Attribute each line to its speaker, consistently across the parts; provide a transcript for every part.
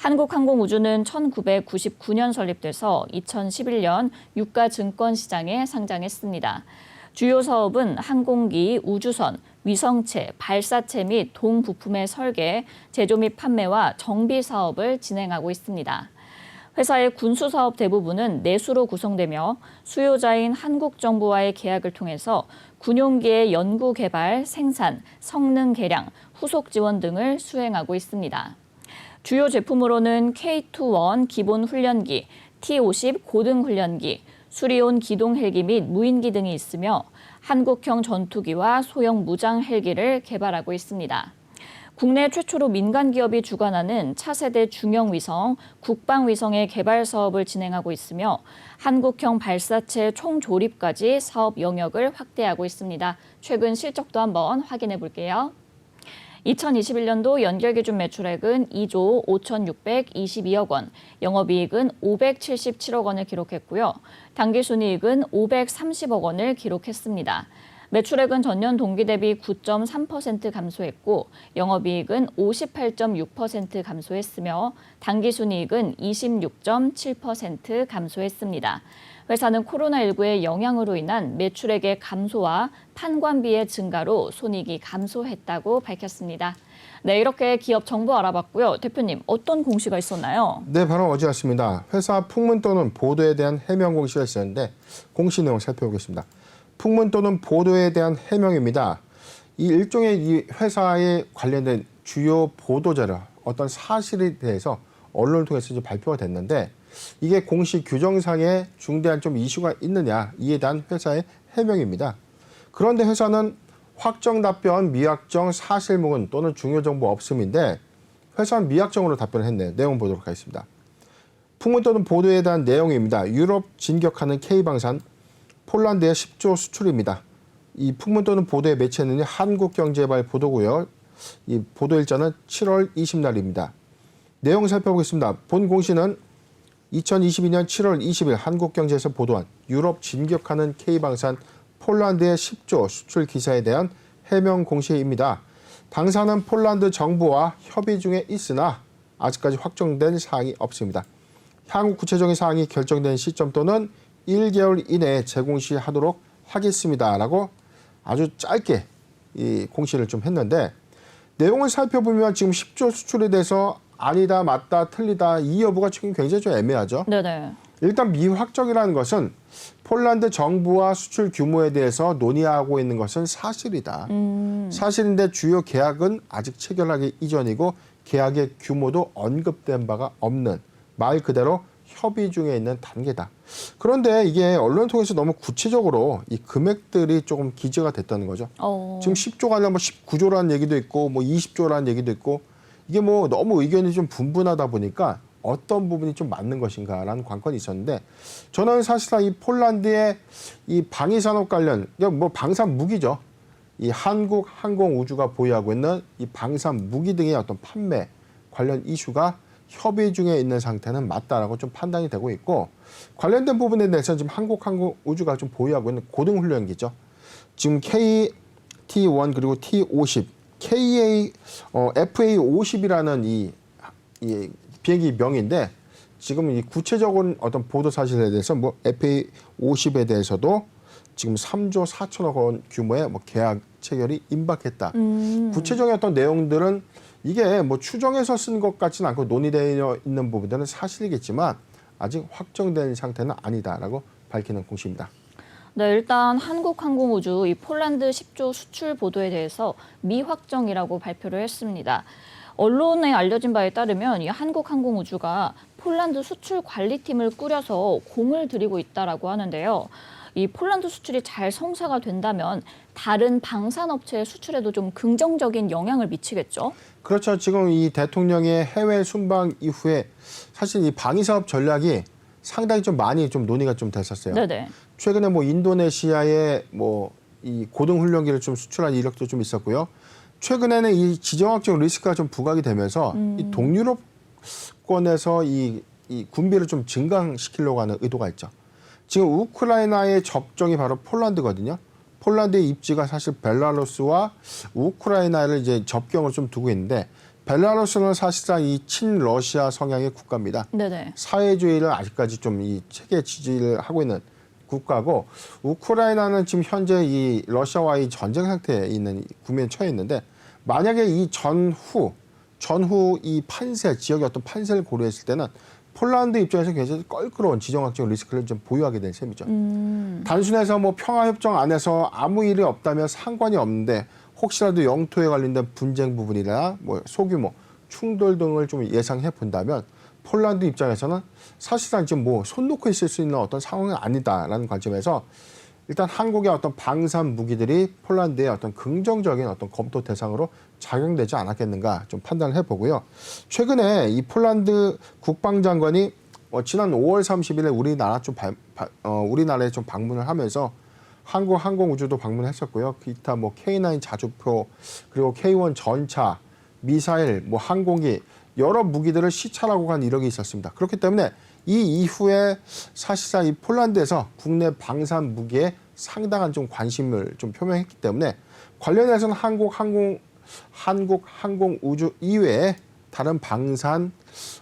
Speaker 1: 한국항공우주는 1999년 설립돼서 2011년 유가증권시장에 상장했습니다. 주요 사업은 항공기, 우주선, 위성체, 발사체 및 동부품의 설계, 제조 및 판매와 정비 사업을 진행하고 있습니다. 회사의 군수사업 대부분은 내수로 구성되며 수요자인 한국 정부와의 계약을 통해서 군용기의 연구 개발, 생산, 성능 개량, 후속 지원 등을 수행하고 있습니다. 주요 제품으로는 K21 기본 훈련기, T50 고등 훈련기, 수리온 기동 헬기 및 무인기 등이 있으며 한국형 전투기와 소형 무장 헬기를 개발하고 있습니다. 국내 최초로 민간 기업이 주관하는 차세대 중형위성, 국방위성의 개발 사업을 진행하고 있으며 한국형 발사체 총조립까지 사업 영역을 확대하고 있습니다. 최근 실적도 한번 확인해 볼게요. 2021년도 연결기준 매출액은 2조 5,622억 원, 영업이익은 577억 원을 기록했고요. 당기순이익은 530억 원을 기록했습니다. 매출액은 전년 동기 대비 9.3% 감소했고 영업이익은 58.6% 감소했으며 당기순이익은 26.7% 감소했습니다. 회사는 코로나19의 영향으로 인한 매출액의 감소와 판관비의 증가로 손익이 감소했다고 밝혔습니다. 네, 이렇게 기업 정보 알아봤고요. 대표님, 어떤 공시가 있었나요?
Speaker 2: 네, 바로 어제였습니다. 회사 풍문 또는 보도에 대한 해명 공시가 있었는데 공시 내용 살펴보겠습니다. 풍문 또는 보도에 대한 해명입니다. 이 일종의 이 회사에 관련된 주요 보도자료, 어떤 사실에 대해서 언론을 통해서 이제 발표가 됐는데 이게 공시 규정상에 중대한 좀 이슈가 있느냐 이에 대한 회사의 해명입니다. 그런데 회사는 확정 답변, 미확정, 사실무근 또는 중요 정보 없음인데 회사는 미확정으로 답변을 했네요. 내용 보도록 하겠습니다. 풍문 또는 보도에 대한 내용입니다. 유럽 진격하는 K방산, 폴란드의 10조 수출입니다. 이 풍문 또는 보도의 매체는 한국경제발 보도고요. 이 보도 일자는 7월 20날입니다. 내용 살펴보겠습니다. 본 공시는 2022년 7월 20일 한국경제에서 보도한 유럽 진격하는 K방산 폴란드의 10조 수출 기사에 대한 해명 공시입니다. 당사는 폴란드 정부와 협의 중에 있으나 아직까지 확정된 사항이 없습니다. 향후 구체적인 사항이 결정된 시점 또는 1개월 이내에 재공시하도록 하겠습니다라고 아주 짧게 이 공시를 좀 했는데 내용을 살펴보면 지금 10조 수출에 대해서 아니다, 맞다, 틀리다 이 여부가 지금 굉장히 좀 애매하죠.
Speaker 1: 네네.
Speaker 2: 일단 미확정이라는 것은 폴란드 정부와 수출 규모에 대해서 논의하고 있는 것은 사실이다. 사실인데 주요 계약은 아직 체결하기 이전이고 계약의 규모도 언급된 바가 없는 말 그대로 협의 중에 있는 단계다. 그런데 이게 언론을 통해서 너무 구체적으로 이 금액들이 조금 기재가 됐다는 거죠. 지금 10조가 아니라 뭐 19조라는 얘기도 있고 뭐 20조라는 얘기도 있고 이게 뭐 너무 의견이 좀 분분하다 보니까 어떤 부분이 좀 맞는 것인가라는 관건이 있었는데 저는 사실상 이 폴란드의 이 방위산업 관련 뭐 방산 무기죠. 이 한국 항공우주가 보유하고 있는 이 방산 무기 등의 어떤 판매 관련 이슈가 협의 중에 있는 상태는 맞다라고 좀 판단이 되고 있고 관련된 부분에 대해서는 지금 한국항공우주가 좀 보유하고 있는 고등훈련기죠. 지금 KT1 그리고 T50, FA50이라는 이 비행기 명인데 지금 이 구체적인 어떤 보도 사실에 대해서 뭐 FA50에 대해서도 지금 3조 4천억 원 규모의 뭐 계약 체결이 임박했다. 구체적인 어떤 내용들은 이게 뭐 추정해서 쓴 것 같지는 않고 논의되어 있는 부분들은 사실이겠지만 아직 확정된 상태는 아니다라고 밝히는 공시입니다.
Speaker 1: 네, 일단 한국항공우주 이 폴란드 10조 수출 보도에 대해서 미확정이라고 발표를 했습니다. 언론에 알려진 바에 따르면 이 한국항공우주가 폴란드 수출 관리팀을 꾸려서 공을 들이고 있다라고 하는데요. 이 폴란드 수출이 잘 성사가 된다면 다른 방산업체의 수출에도 좀 긍정적인 영향을 미치겠죠?
Speaker 2: 그렇죠. 지금 이 대통령의 해외 순방 이후에 사실 이 방위사업 전략이 상당히 좀 많이 좀 논의가 좀 됐었어요.
Speaker 1: 네네.
Speaker 2: 최근에 뭐 인도네시아에 뭐 이 고등훈련기를 좀 수출한 이력도 좀 있었고요. 최근에는 이 지정학적 리스크가 좀 부각이 되면서 이 동유럽권에서 이 군비를 좀 증강시키려고 하는 의도가 있죠. 지금 우크라이나의 접종이 바로 폴란드거든요. 폴란드의 입지가 사실 벨라루스와 우크라이나를 이제 접경을 좀 두고 있는데 벨라루스는 사실상 이 친러시아 성향의 국가입니다.
Speaker 1: 네네.
Speaker 2: 사회주의를 아직까지 좀 이 체계 지지를 하고 있는 국가고, 우크라이나는 지금 현재 이 러시아와의 전쟁 상태에 있는 국면에 처해 있는데, 만약에 이 전후 이 판세, 지역의 어떤 판세를 고려했을 때는 폴란드 입장에서 굉장히 껄끄러운 지정학적 리스크를 좀 보유하게 된 셈이죠. 단순해서 뭐 평화협정 안에서 아무 일이 없다면 상관이 없는데, 혹시라도 영토에 관련된 분쟁 부분이나 뭐 소규모 충돌 등을 좀 예상해 본다면 폴란드 입장에서는 사실상 지금 뭐 손 놓고 있을 수 있는 어떤 상황은 아니다라는 관점에서 일단 한국의 어떤 방산 무기들이 폴란드의 어떤 긍정적인 어떤 검토 대상으로 작용되지 않았겠는가 좀 판단을 해보고요. 최근에 이 폴란드 국방장관이 지난 5월 30일에 우리나라에 좀 방문을 하면서 한국 항공우주도 방문했었고요. 기타 뭐 K9 자주포, 그리고 K1 전차, 미사일, 뭐 항공기 여러 무기들을 시찰하고 간 이력이 있었습니다. 그렇기 때문에 이 이후에 사실상 이 폴란드에서 국내 방산 무기에 상당한 좀 관심을 좀 표명했기 때문에 관련해서는 한국 항공우주 이외에 다른 방산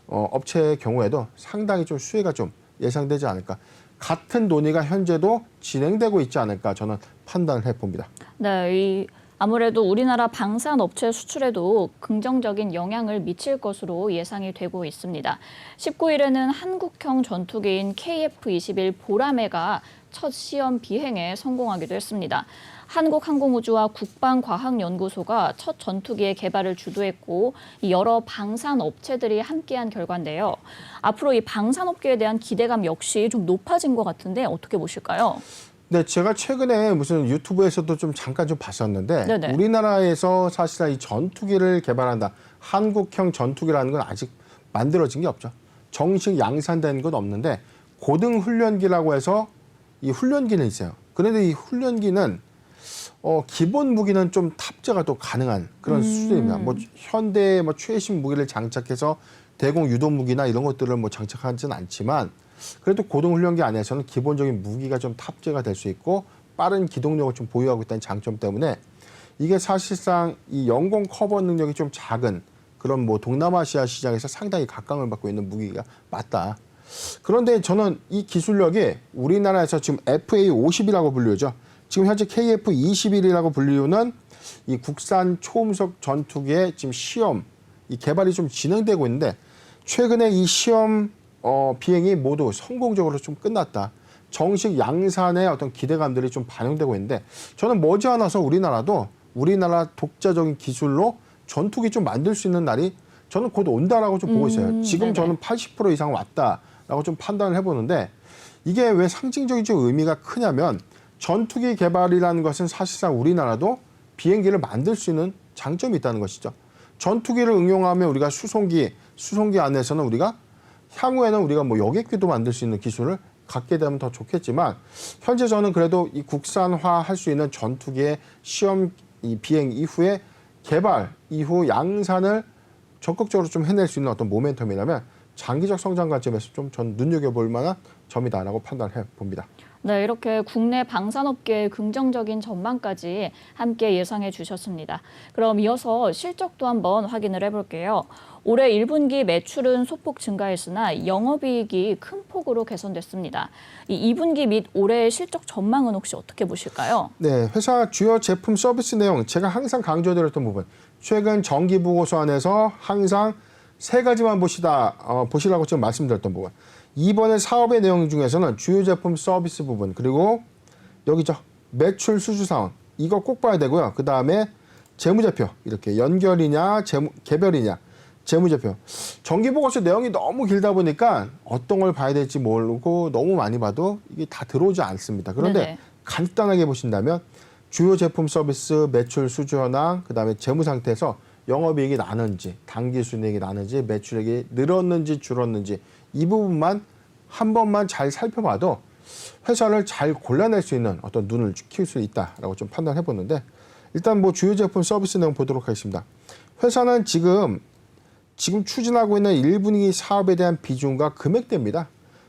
Speaker 2: 업체의 경우에도 상당히 좀 수혜가 좀 예상되지 않을까. 같은 논의가 현재도 진행되고 있지 않을까 저는 판단을 해봅니다.
Speaker 1: 네, 아무래도 우리나라 방산 업체 수출에도 긍정적인 영향을 미칠 것으로 예상이 되고 있습니다. 19일에는 한국형 전투기인 KF-21 보라매가 첫 시험 비행에 성공하기도 했습니다. 한국항공우주와 국방과학연구소가 첫 전투기의 개발을 주도했고 여러 방산 업체들이 함께한 결과인데요. 앞으로 이 방산업계에 대한 기대감 역시 좀 높아진 것 같은데 어떻게 보실까요?
Speaker 2: 네, 제가 최근에 무슨 유튜브에서도 좀 잠깐 좀 봤었는데
Speaker 1: 네네.
Speaker 2: 우리나라에서 사실상 이 전투기를 개발한다. 한국형 전투기라는 건 아직 만들어진 게 없죠. 정식 양산된 건 없는데 고등훈련기라고 해서 이 훈련기는 있어요. 그런데 이 훈련기는 기본 무기는 좀 탑재가 또 가능한 그런 수준입니다. 뭐 현대의 뭐 최신 무기를 장착해서 대공 유도 무기나 이런 것들을 뭐 장착하지는 않지만 그래도 고등훈련기 안에서는 기본적인 무기가 좀 탑재가 될 수 있고 빠른 기동력을 좀 보유하고 있다는 장점 때문에 이게 사실상 이 영공 커버 능력이 좀 작은 그런 뭐 동남아시아 시장에서 상당히 각광을 받고 있는 무기가 맞다. 그런데 저는 이 기술력이 우리나라에서 지금 FA-50이라고 불리우죠. 지금 현재 KF-21이라고 불리우는 이 국산 초음속 전투기의 지금 시험, 이 개발이 좀 진행되고 있는데 최근에 이 시험 비행이 모두 성공적으로 좀 끝났다. 정식 양산의 어떤 기대감들이 좀 반영되고 있는데 저는 머지않아서 우리나라 독자적인 기술로 전투기 좀 만들 수 있는 날이 저는 곧 온다라고 좀 보고 있어요. 지금
Speaker 1: 네네.
Speaker 2: 저는 80% 이상 왔다라고 좀 판단을 해보는데 이게 왜 상징적인 좀 의미가 크냐면 전투기 개발이라는 것은 사실상 우리나라도 비행기를 만들 수 있는 장점이 있다는 것이죠. 전투기를 응용하면 우리가 수송기 안에서는 우리가 향후에는 우리가 뭐 여객기도 만들 수 있는 기술을 갖게 되면 더 좋겠지만 현재 저는 그래도 이 국산화할 수 있는 전투기의 시험 이 비행 이후에 개발 이후 양산을 적극적으로 좀 해낼 수 있는 어떤 모멘텀이라면 장기적 성장 관점에서 좀 전 눈여겨볼 만한 점이다라고 판단해 봅니다.
Speaker 1: 네, 이렇게 국내 방산업계의 긍정적인 전망까지 함께 예상해 주셨습니다. 그럼 이어서 실적도 한번 확인을 해볼게요. 올해 1분기 매출은 소폭 증가했으나 영업이익이 큰 폭으로 개선됐습니다. 이 2분기 및 올해의 실적 전망은 혹시 어떻게 보실까요?
Speaker 2: 네, 회사 주요 제품 서비스 내용 제가 항상 강조드렸던 부분. 최근 정기보고서 안에서 항상 세 가지만 보시라고 좀 말씀드렸던 부분. 이번에 사업의 내용 중에서는 주요 제품 서비스 부분 그리고 여기죠. 매출 수주 상황. 이거 꼭 봐야 되고요. 그다음에 재무제표. 이렇게 연결이냐 개별이냐 재무제표. 정기보고서 내용이 너무 길다 보니까 어떤 걸 봐야 될지 모르고 너무 많이 봐도 이게 다 들어오지 않습니다. 그런데
Speaker 1: 네네.
Speaker 2: 간단하게 보신다면 주요 제품 서비스 매출 수주 현황 그다음에 재무 상태에서 영업이익이 나는지 당기순이익이 나는지 매출액이 늘었는지 줄었는지 이 부분만 한 번만 잘 살펴봐도 회사를 잘 골라낼 수 있는 어떤 눈을 키울 수 있다라고 좀 판단해 보는데 일단 뭐 주요 제품 서비스 내용 보도록 하겠습니다. 회사는 지금 추진하고 있는 1분기 사업에 대한 비중과 금액대입니다.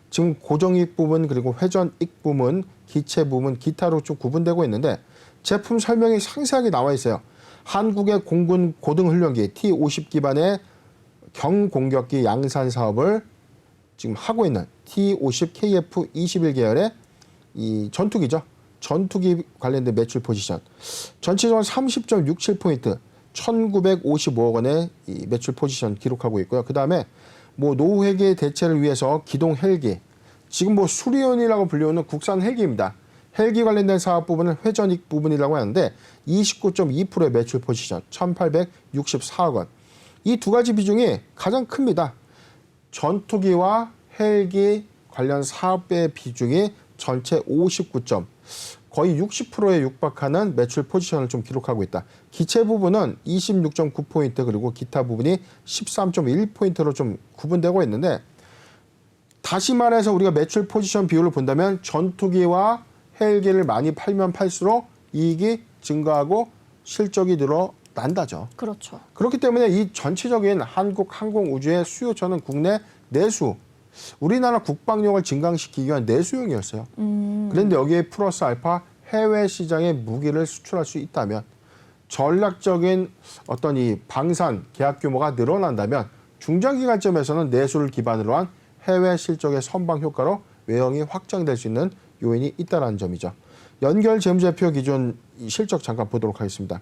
Speaker 2: 지금 고정이익 부분 그리고 회전이익 부분, 기체 부분, 기타로 좀 구분되고 있는데 제품 설명이 상세하게 나와 있어요. 한국의 공군 고등훈련기 T-50 기반의 경공격기 양산 사업을 지금 하고 있는 T-50KF-21 계열의 이 전투기죠. 전투기 관련된 매출 포지션. 전체적으로 30.67포인트, 1,955억 원의 이 매출 포지션 기록하고 있고요. 그 다음에 뭐 노후 회계 대체를 위해서 기동 헬기, 지금 뭐 수리온이라고 불리우는 국산 헬기입니다. 헬기 관련된 사업 부분은 회전익 부분이라고 하는데 29.2%의 매출 포지션, 1,864억 원. 이 두 가지 비중이 가장 큽니다. 전투기와 헬기 관련 사업의 비중이 전체 59. 거의 60%에 육박하는 매출 포지션을 좀 기록하고 있다. 기체 부분은 26.9포인트 그리고 기타 부분이 13.1포인트로 좀 구분되고 있는데, 다시 말해서 우리가 매출 포지션 비율을 본다면 전투기와 헬기를 많이 팔면 팔수록 이익이 증가하고 실적이 늘어난다죠.
Speaker 1: 그렇죠.
Speaker 2: 그렇기 때문에 이 전체적인 한국 항공우주의 수요처는 국내 내수, 우리나라 국방력을 증강시키기 위한 내수용이었어요. 그런데 여기에 플러스 알파 해외 시장에 무기를 수출할 수 있다면, 전략적인 어떤 이 방산 계약 규모가 늘어난다면 중장기 관점에서는 내수를 기반으로 한 해외 실적의 선방 효과로 외형이 확장될 수 있는 요인이 있다는 점이죠. 연결 재무제표 기준 실적 잠깐 보도록 하겠습니다.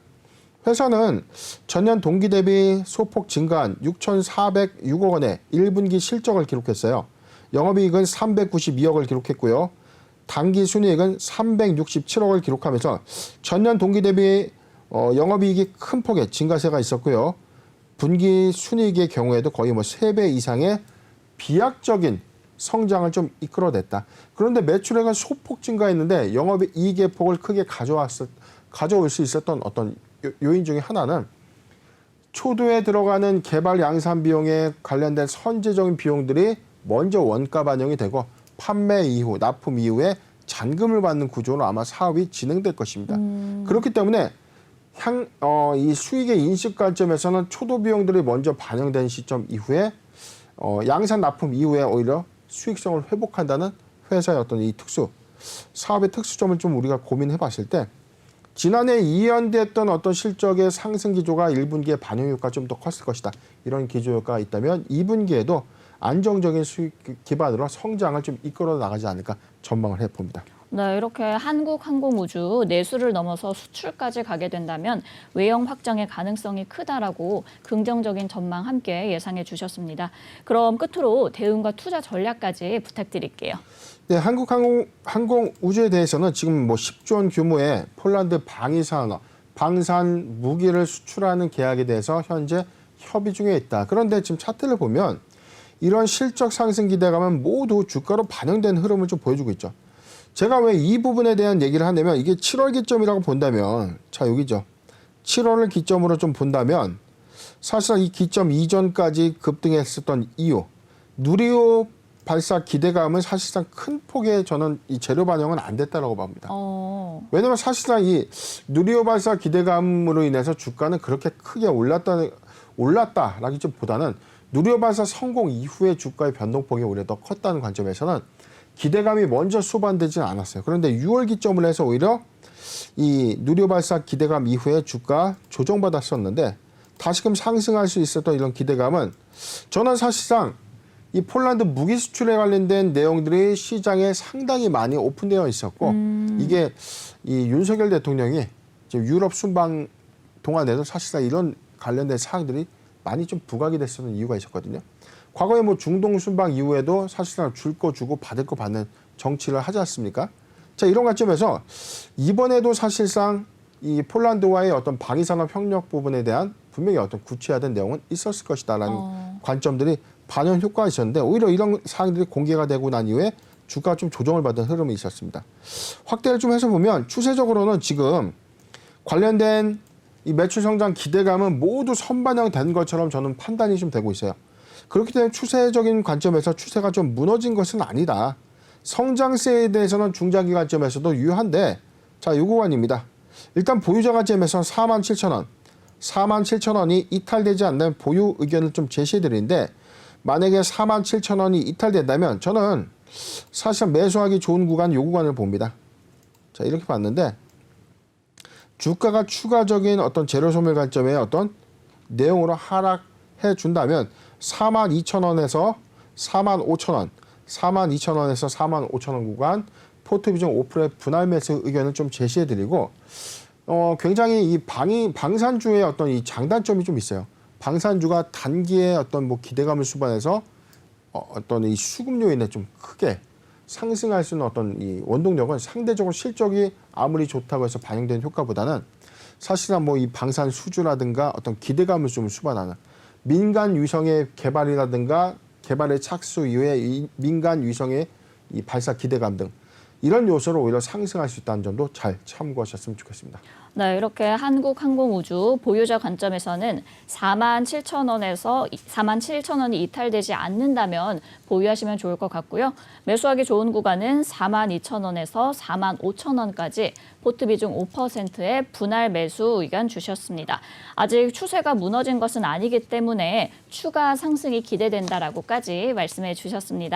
Speaker 2: 회사는 전년 동기 대비 소폭 증가한 6,406억 원의 1분기 실적을 기록했어요. 영업이익은 392억을 기록했고요. 당기 순이익은 367억을 기록하면서 전년 동기 대비 영업이익이 큰 폭의 증가세가 있었고요. 분기 순이익의 경우에도 거의 뭐 3배 이상의 비약적인 성장을 좀 이끌어냈다. 그런데 매출액은 소폭 증가했는데 영업이익의 폭을 크게 가져올 수 있었던 어떤 요인 중에 하나는 초도에 들어가는 개발 양산 비용에 관련된 선제적인 비용들이 먼저 원가 반영이 되고 판매 이후, 납품 이후에 잔금을 받는 구조로 아마 사업이 진행될 것입니다. 그렇기 때문에 이 수익의 인식 관점에서는 초도 비용들이 먼저 반영된 시점 이후에 양산 납품 이후에 오히려 수익성을 회복한다는 회사의 어떤 이 사업의 특수점을 좀 우리가 고민해 봤을 때, 지난해 2연됐던 어떤 실적의 상승 기조가 1분기에 반영 효과가 좀 더 컸을 것이다. 이런 기조 효과가 있다면 2분기에도 안정적인 수익 기반으로 성장을 좀 이끌어 나가지 않을까 전망을 해봅니다.
Speaker 1: 네, 이렇게 한국항공우주 내수를 넘어서 수출까지 가게 된다면 외형 확장의 가능성이 크다라고 긍정적인 전망 함께 예상해 주셨습니다. 그럼 끝으로 대응과 투자 전략까지 부탁드릴게요.
Speaker 2: 네, 한국항공우주에 대해서는 지금 뭐 10조 원 규모의 폴란드 방산 무기를 수출하는 계약에 대해서 현재 협의 중에 있다. 그런데 지금 차트를 보면 이런 실적 상승 기대감은 모두 주가로 반영된 흐름을 좀 보여주고 있죠. 제가 왜 이 부분에 대한 얘기를 하냐면, 이게 7월 기점이라고 본다면, 자 여기죠. 7월을 기점으로 좀 본다면 사실상 이 기점 이전까지 급등했었던 이유, 누리호 발사 기대감은 사실상 큰 폭의 저는 이 재료 반영은 안 됐다라고 봅니다. 왜냐하면 사실상 이 누리호 발사 기대감으로 인해서 주가는 그렇게 크게 올랐다라기보다는 누리호 발사 성공 이후에 주가의 변동폭이 오히려 더 컸다는 관점에서는 기대감이 먼저 수반되지는 않았어요. 그런데 6월 기점을 해서 오히려 이 누리호 발사 기대감 이후에 주가 조정받았었는데 다시금 상승할 수 있었던 이런 기대감은, 저는 사실상 이 폴란드 무기 수출에 관련된 내용들이 시장에 상당히 많이 오픈되어 있었고, 이게 이 윤석열 대통령이 지금 유럽 순방 동안에도 사실상 이런 관련된 사항들이 많이 좀 부각이 됐었던 이유가 있었거든요. 과거에 뭐 중동 순방 이후에도 사실상 줄 거 주고 받을 거 받는 정치를 하지 않습니까? 자, 이런 관점에서 이번에도 사실상 이 폴란드와의 어떤 방위산업 협력 부분에 대한 분명히 어떤 구체화된 내용은 있었을 것이다라는 관점들이 반영 효과가 있었는데, 오히려 이런 사항들이 공개가 되고 난 이후에 주가가 좀 조정을 받은 흐름이 있었습니다. 확대를 좀 해서 보면 추세적으로는 지금 관련된 이 매출 성장 기대감은 모두 선반영된 것처럼 저는 판단이 좀 되고 있어요. 그렇기 때문에 추세적인 관점에서 추세가 좀 무너진 것은 아니다. 성장세에 대해서는 중장기 관점에서도 유효한데, 자, 요 구간입니다. 일단 보유자 관점에서 47,000원, 47,000원이 이탈되지 않는 보유 의견을 좀 제시해드리는데, 만약에 47,000원이 이탈된다면 저는 사실상 매수하기 좋은 구간, 요 구간을 봅니다. 자, 이렇게 봤는데 주가가 추가적인 어떤 재료 소멸 관점의 어떤 내용으로 하락해 준다면 42,000원에서 45,000원, 42,000원에서 45,000원 구간 포트 비중 5%의 분할 매수 의견을 좀 제시해드리고 굉장히 이 방산주의 어떤 이 장단점이 좀 있어요. 방산주가 단기에 어떤 뭐 기대감을 수반해서 어떤 이 수급 요인에 좀 크게 상승할 수 있는 어떤 이 원동력은 상대적으로 실적이 아무리 좋다고 해서 반영되는 효과보다는 사실상 뭐 이 방산 수주라든가 어떤 기대감을 좀 수반하는 민간 위성의 개발이라든가 개발의 착수 이후에 이 민간 위성의 이 발사 기대감 등 이런 요소로 오히려 상승할 수 있다는 점도 잘 참고하셨으면 좋겠습니다.
Speaker 1: 네, 이렇게 한국항공우주 보유자 관점에서는 47,000원에서 47,000원이 이탈되지 않는다면 보유하시면 좋을 것 같고요. 매수하기 좋은 구간은 42,000원에서 45,000원까지 포트 비중 5%의 분할 매수 의견 주셨습니다. 아직 추세가 무너진 것은 아니기 때문에 추가 상승이 기대된다라고까지 말씀해 주셨습니다.